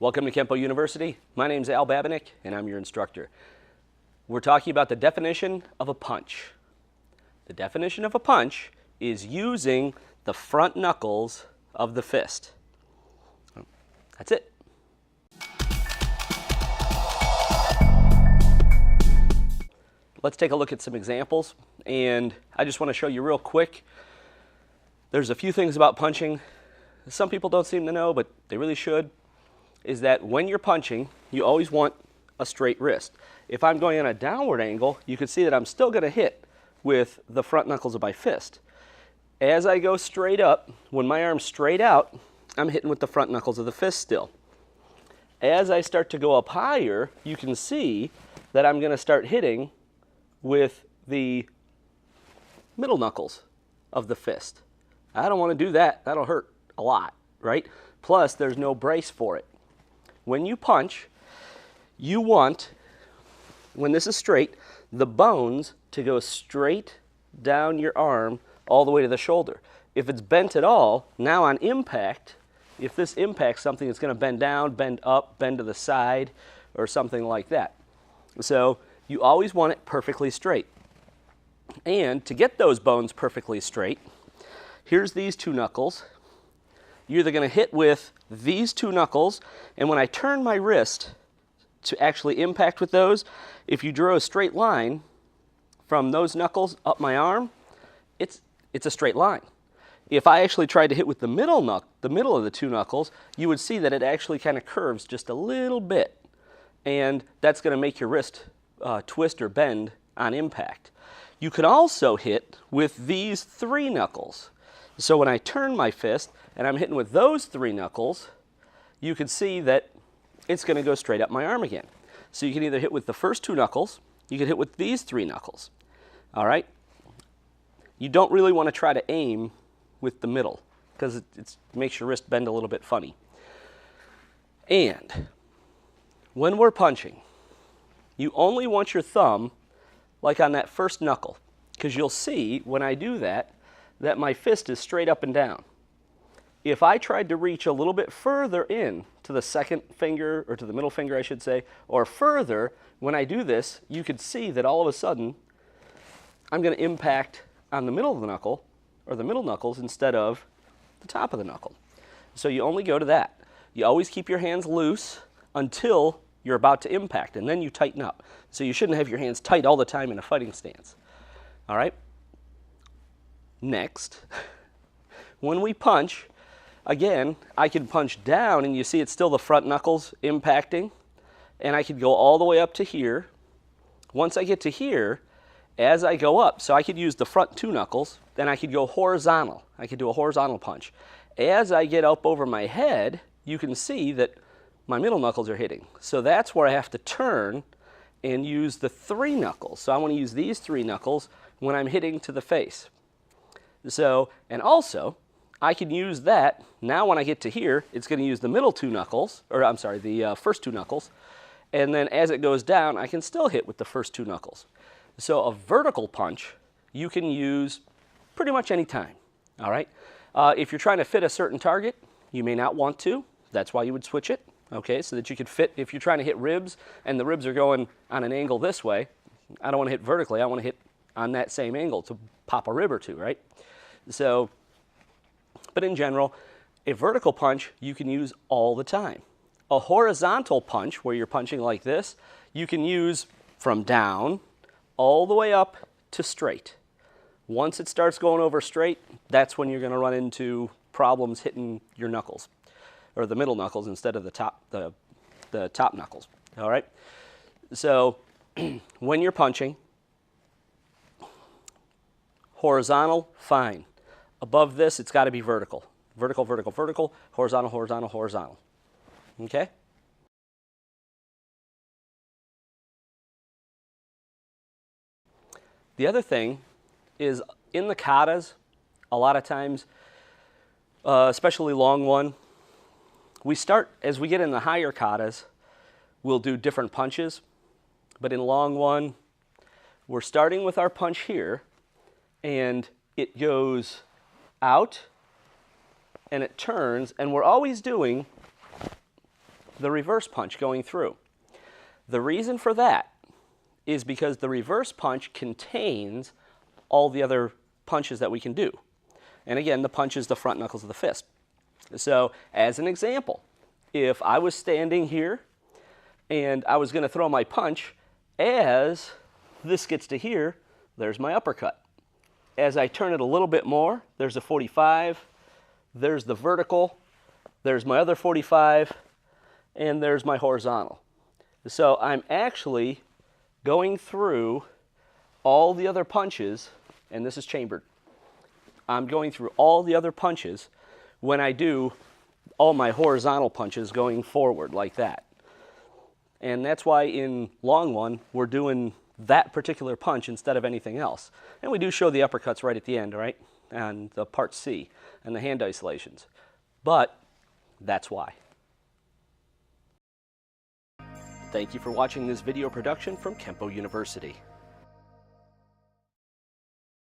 Welcome to Kenpo University. My name is Al Babinick, and I'm your instructor. We're talking about the definition of a punch. The definition of a punch is using the front knuckles of the fist. That's it. Let's take a look at some examples, and I just want to show you real quick. There's a few things about punching some people don't seem to know, but they really should, is that when you're punching, you always want a straight wrist. If I'm going on a downward angle, you can see that I'm still going to hit with the front knuckles of my fist. As I go straight up, when my arm's straight out, I'm hitting with the front knuckles of the fist still. As I start to go up higher, you can see that I'm going to start hitting with the middle knuckles of the fist. I don't want to do that. That'll hurt a lot, right? Plus, there's no brace for it. When you punch, you want, when this is straight, the bones to go straight down your arm all the way to the shoulder. If it's bent at all, now on impact, if this impacts something, it's going to bend down, bend up, bend to the side, or something like that. So you always want it perfectly straight. And to get those bones perfectly straight, here's these two knuckles. You're either going to hit with these two knuckles, and when I turn my wrist to actually impact with those, if you draw a straight line from those knuckles up my arm, it's a straight line. If I actually tried to hit with the middle of the two knuckles, you would see that it actually kind of curves just a little bit, and that's going to make your wrist twist or bend on impact. You can also hit with these three knuckles. So when I turn my fist and I'm hitting with those three knuckles, you can see that it's going to go straight up my arm again. So you can either hit with the first two knuckles, you can hit with these three knuckles. All right? You don't really want to try to aim with the middle because it makes your wrist bend a little bit funny. And when we're punching, you only want your thumb like on that first knuckle, because you'll see when I do that my fist is straight up and down. If I tried to reach a little bit further in to the second finger, or to the middle finger I should say, or further, when I do this, you could see that all of a sudden I'm going to impact on the middle of the knuckle, or the middle knuckles, instead of the top of the knuckle. So you only go to that. You always keep your hands loose until you're about to impact, and then you tighten up. So you shouldn't have your hands tight all the time in a fighting stance. All right? Next, when we punch, again, I can punch down, and you see it's still the front knuckles impacting, and I could go all the way up to here. Once I get to here, as I go up, so I could use the front two knuckles, then I could go horizontal. I could do a horizontal punch. As I get up over my head, you can see that my middle knuckles are hitting. So that's where I have to turn and use the three knuckles. So I want to use these three knuckles when I'm hitting to the face. So, and also, I can use that, now when I get to here, it's going to use the middle two knuckles, or I'm sorry, the first two knuckles, and then as it goes down, I can still hit with the first two knuckles. So a vertical punch, you can use pretty much any time, all right? If you're trying to fit a certain target, you may not want to. That's why you would switch it, okay, so that you could fit, if you're trying to hit ribs, and the ribs are going on an angle this way, I don't want to hit vertically, I want to hit on that same angle to pop a rib or two, right? So, but in general, a vertical punch you can use all the time. A horizontal punch, where you're punching like this, you can use from down all the way up to straight. Once it starts going over straight, that's when you're going to run into problems hitting your knuckles, or the middle knuckles instead of the top knuckles. All right? So when you're punching, horizontal, fine. Above this, it's got to be vertical. Vertical, vertical, vertical, horizontal, horizontal, horizontal. Okay? The other thing is in the katas, a lot of times, especially long one, we start, as we get in the higher katas, we'll do different punches. But in long one, we're starting with our punch here, and it goes out, and it turns, and we're always doing the reverse punch going through. The reason for that is because the reverse punch contains all the other punches that we can do. And again, the punch is the front knuckles of the fist. So as an example, if I was standing here and I was going to throw my punch, as this gets to here, there's my uppercut. As I turn it a little bit more, there's a 45, there's the vertical, there's my other 45, and there's my horizontal. So I'm actually going through all the other punches, and this is chambered. I'm going through all the other punches when I do all my horizontal punches going forward like that. And that's why in long one, we're doing that particular punch instead of anything else. And we do show the uppercuts right at the end, right? And the part C and the hand isolations. But that's why. Thank you for watching this video production from Kenpo University.